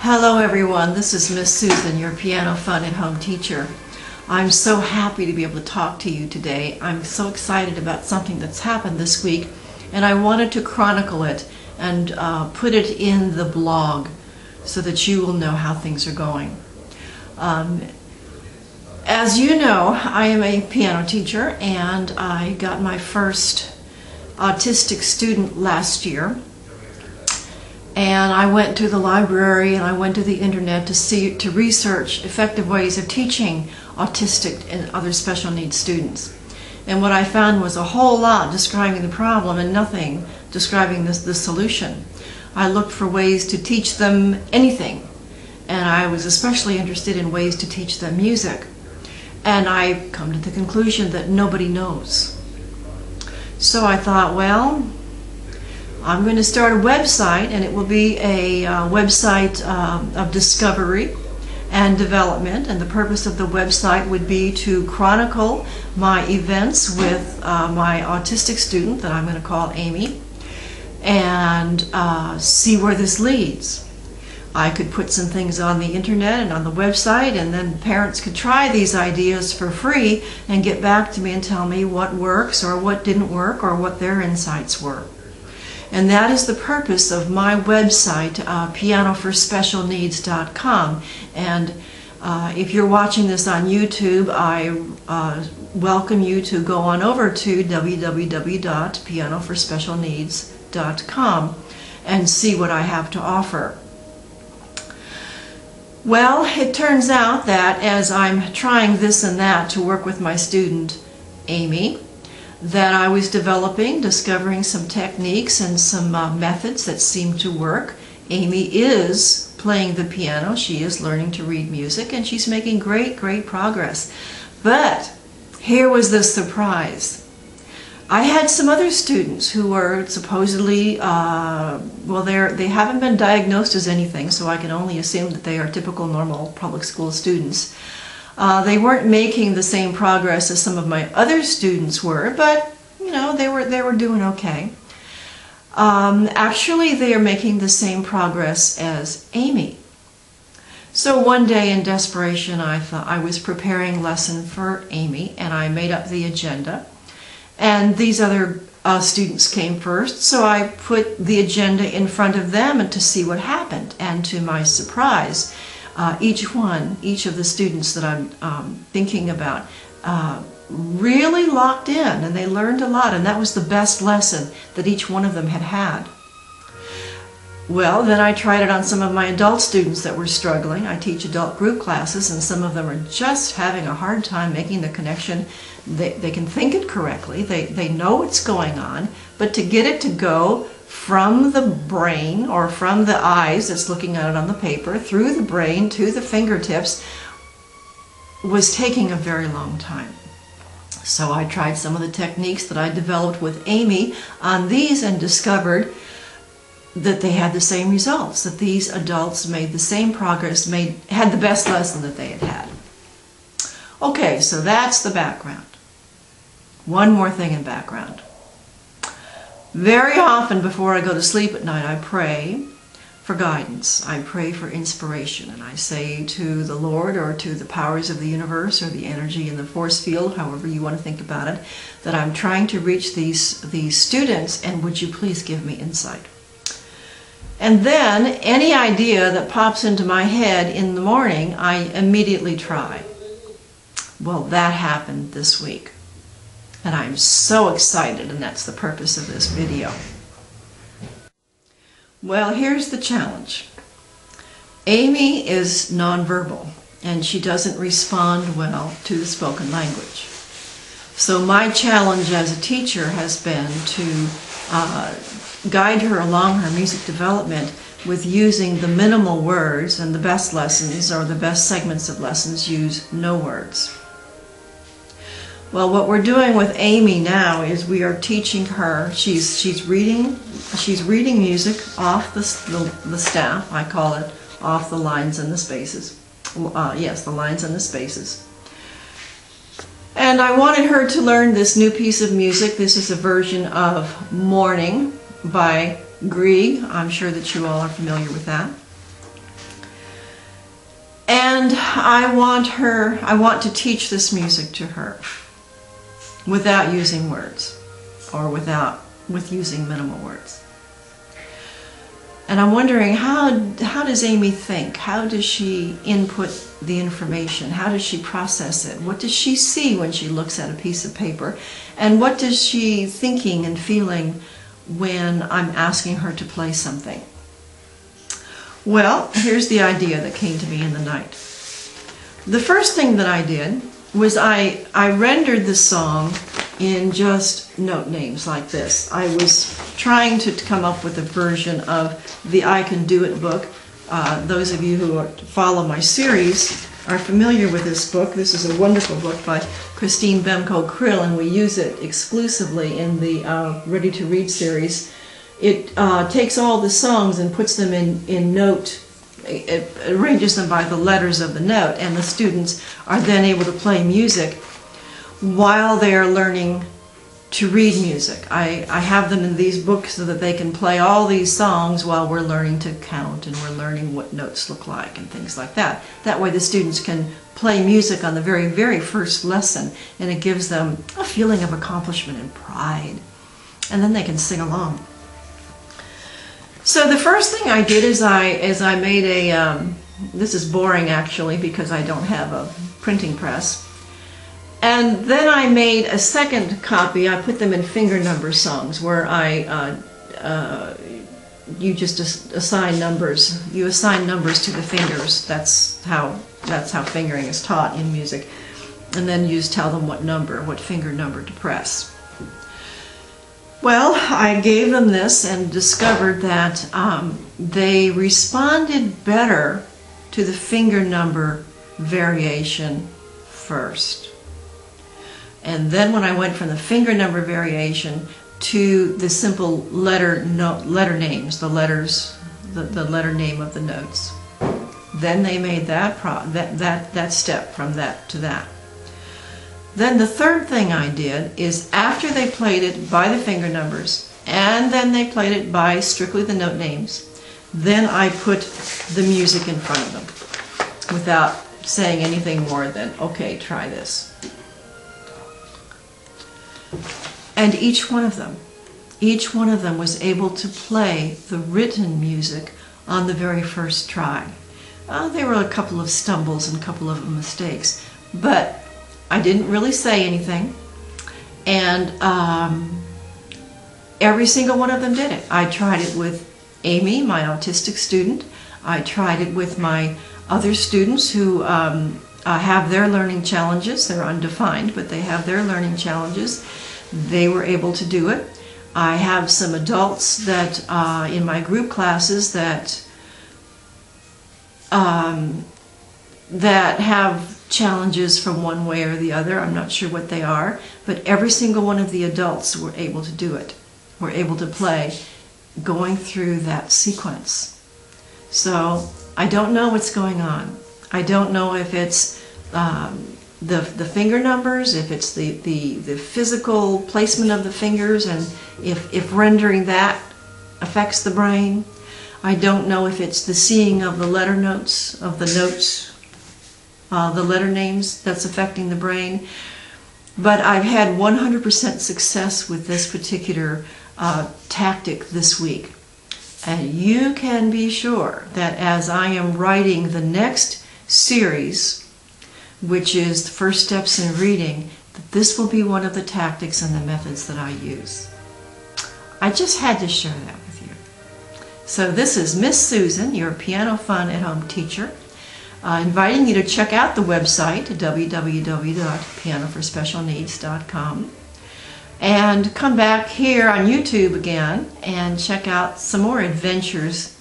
Hello everyone, this is Miss Susan, your Piano Fun at Home teacher. I'm so happy to be able to talk to you today. I'm so excited about something that's happened this week, and I wanted to chronicle it and put it in the blog so that you will know how things are going. As you know, I am a piano teacher, and I got my first autistic student last year. And I went to the library and I went to the internet to research effective ways of teaching autistic and other special needs students. And what I found was a whole lot describing the problem and nothing describing the solution. I looked for ways to teach them anything, and I was especially interested in ways to teach them music. And I've come to the conclusion that nobody knows. So I thought, well, I'm going to start a website, and it will be a website of discovery and development, and the purpose of the website would be to chronicle my events with my autistic student that I'm going to call Amy, and see where this leads. I could put some things on the internet and on the website, and then parents could try these ideas for free and get back to me and tell me what works or what didn't work or what their insights were. And that is the purpose of my website, pianoforspecialneeds.com. And if you're watching this on YouTube, I welcome you to go on over to www.pianoforspecialneeds.com and see what I have to offer. Well, it turns out that as I'm trying this and that to work with my student, Amy, that I was discovering some techniques and some methods that seem to work. Amy is playing the piano, she is learning to read music, and she's making great progress. But here was the surprise. I had some other students who were supposedly, well, they haven't been diagnosed as anything, so I can only assume that they are typical normal public school students. They weren't making the same progress as some of my other students were, but you know, they were doing okay. Actually, they are making the same progress as Amy. So one day in desperation, I thought I was preparing a lesson for Amy, and I made up the agenda. And these other students came first, so I put the agenda in front of them and to see what happened. And to my surprise, each of the students that I'm thinking about really locked in, and they learned a lot, and that was the best lesson that each one of them had had. Well, then I tried it on some of my adult students that were struggling. I teach adult group classes, and some of them are just having a hard time making the connection. They can think it correctly, they know what's going on, but to get it to go from the brain or from the eyes that's looking at it on the paper, through the brain to the fingertips, was taking a very long time. So I tried some of the techniques that I developed with Amy on these and discovered that they had the same results, that these adults made the same progress, had the best lesson that they had had. Okay, so that's the background. One more thing in background. Very often before I go to sleep at night, I pray for guidance. I pray for inspiration, and I say to the Lord or to the powers of the universe or the energy in the force field, however you want to think about it, that I'm trying to reach these students, and would you please give me insight? And then any idea that pops into my head in the morning, I immediately try. Well, that happened this week. And I'm so excited, and that's the purpose of this video. Well, here's the challenge. Amy is nonverbal, and she doesn't respond well to the spoken language. So my challenge as a teacher has been to guide her along her music development with using the minimal words, and the best lessons or the best segments of lessons use no words. Well, what we're doing with Amy now is we are teaching her. She's reading music off the staff. I call it off the lines and the spaces. Yes, the lines and the spaces. And I wanted her to learn this new piece of music. This is a version of Morning by Grieg. I'm sure that you all are familiar with that. And I want to teach this music to her without using words, or with using minimal words. And I'm wondering, how does Amy think? How does she input the information? How does she process it? What does she see when she looks at a piece of paper? And what does she thinking and feeling when I'm asking her to play something? Well, here's the idea that came to me in the night. The first thing that I did was I rendered the song in just note names like this. I was trying to come up with a version of the I Can Do It book. Those of you who follow my series are familiar with this book. This is a wonderful book by Christine Bemko-Krill, and we use it exclusively in the Ready to Read series. It takes all the songs and puts them in note. It arranges them by the letters of the note, and the students are then able to play music while they are learning to read music. I have them in these books so that they can play all these songs while we're learning to count and we're learning what notes look like and things like that. That way the students can play music on the very, very first lesson, and it gives them a feeling of accomplishment and pride. And then they can sing along. So the first thing I did is I made a, this is boring actually because I don't have a printing press. And then I made a second copy. I put them in finger number songs where you just assign numbers. You assign numbers to the fingers. That's how fingering is taught in music. And then you just tell them what finger number to press. Well, I gave them this and discovered that they responded better to the finger number variation first. And then when I went from the finger number variation to the simple letter names, the letter name of the notes, then they made that step from that to that. Then the third thing I did is, after they played it by the finger numbers and then they played it by strictly the note names, then I put the music in front of them without saying anything more than, okay, try this. And each one of them was able to play the written music on the very first try. There were a couple of stumbles and a couple of mistakes, but I didn't really say anything, and every single one of them did it. I tried it with Amy, my autistic student. I tried it with my other students who have their learning challenges. They're undefined, but they have their learning challenges. They were able to do it. I have some adults that in my group classes that have challenges from one way or the other. I'm not sure what they are, but every single one of the adults were able to do it. Were able to play going through that sequence. So I don't know what's going on. I don't know if it's the finger numbers, if it's the physical placement of the fingers, and if rendering that affects the brain. I don't know if it's the seeing of the letter notes, the letter names that's affecting the brain. But I've had 100% success with this particular tactic this week. And you can be sure that as I am writing the next series, which is the First Steps in Reading, that this will be one of the tactics and the methods that I use. I just had to share that with you. So this is Miss Susan, your Piano Fun at Home teacher, inviting you to check out the website, www.pianoforspecialneeds.com, and come back here on YouTube again and check out some more adventures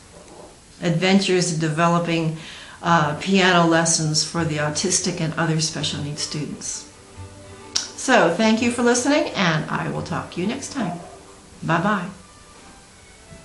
developing piano lessons for the autistic and other special needs students. So thank you for listening, and I will talk to you next time. Bye-bye.